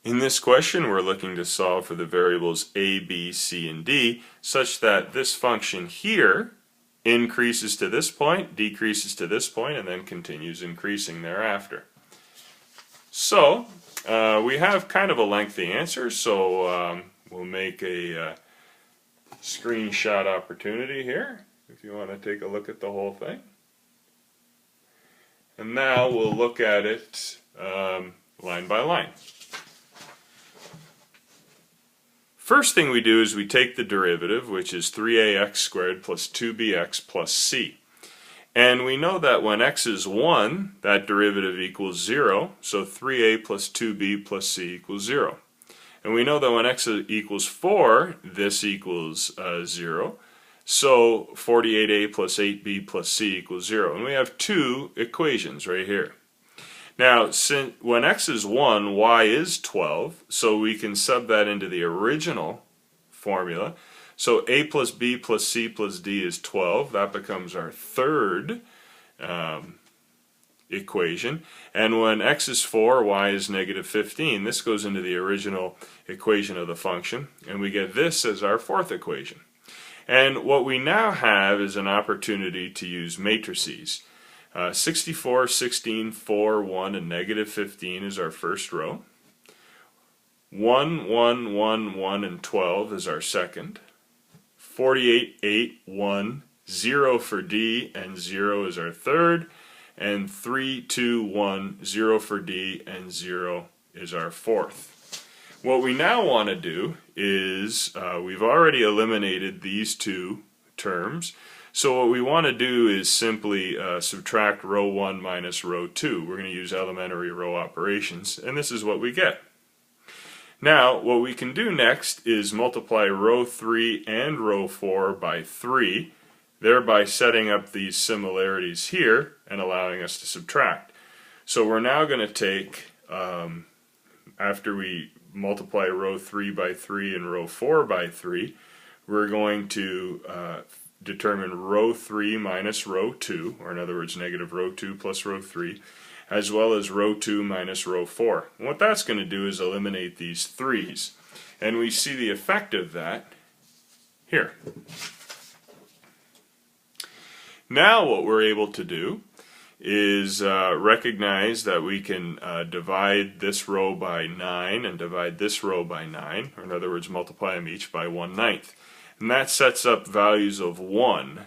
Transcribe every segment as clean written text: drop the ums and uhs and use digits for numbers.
In this question, we're looking to solve for the variables a, b, c, and d such that this function here increases to this point, decreases to this point, and then continues increasing thereafter. So, we have kind of a lengthy answer, so we'll make a screenshot opportunity here if you want to take a look at the whole thing. And now we'll look at it line by line. First thing we do is we take the derivative, which is 3ax squared plus 2bx plus c. And we know that when x is 1, that derivative equals 0, so 3a plus 2b plus c equals 0. And we know that when x equals 4, this equals 0, so 48a plus 8b plus c equals 0. And we have two equations right here. Now, when x is 1, y is 12, so we can sub that into the original formula. So a plus b plus c plus d is 12. That becomes our third equation. And when x is 4, y is negative 15. This goes into the original equation of the function, and we get this as our fourth equation. And what we now have is an opportunity to use matrices. 64, 16, 4, 1, and negative 15 is our first row. 1, 1, 1, 1, and 12 is our second. 48, 8, 1, 0 for D, and 0 is our third. And 3, 2, 1, 0 for D, and 0 is our fourth. What we now want to do is, we've already eliminated these two terms. So what we want to do is simply subtract row 1 minus row 2. We're going to use elementary row operations, and this is what we get. Now, what we can do next is multiply row 3 and row 4 by 3, thereby setting up these similarities here and allowing us to subtract. So we're now going to take, after we multiply row 3 by 3 and row 4 by 3, we're going to determine row 3 minus row 2, or in other words negative row 2 plus row 3, as well as row 2 minus row 4. And what that's going to do is eliminate these 3's. And we see the effect of that here. Now what we're able to do is recognize that we can divide this row by 9 and divide this row by 9, or in other words multiply them each by 1/9. And that sets up values of 1.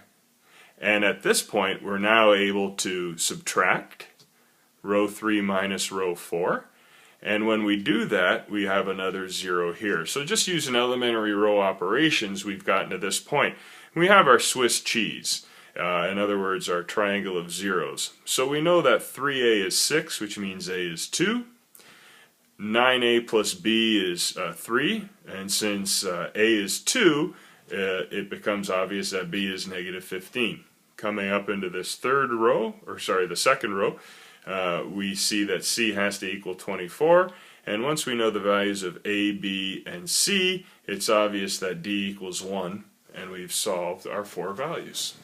And at this point, we're now able to subtract row 3 minus row 4. And when we do that, we have another 0 here. So just using elementary row operations, we've gotten to this point. We have our Swiss cheese. In other words, our triangle of zeros. So we know that 3a is 6, which means a is 2. 9a plus b is 3. And since a is 2, it becomes obvious that b is negative 15. Coming up into this the second row, we see that c has to equal 24, and once we know the values of a, b, and c, it's obvious that d equals 1, and we've solved our four values.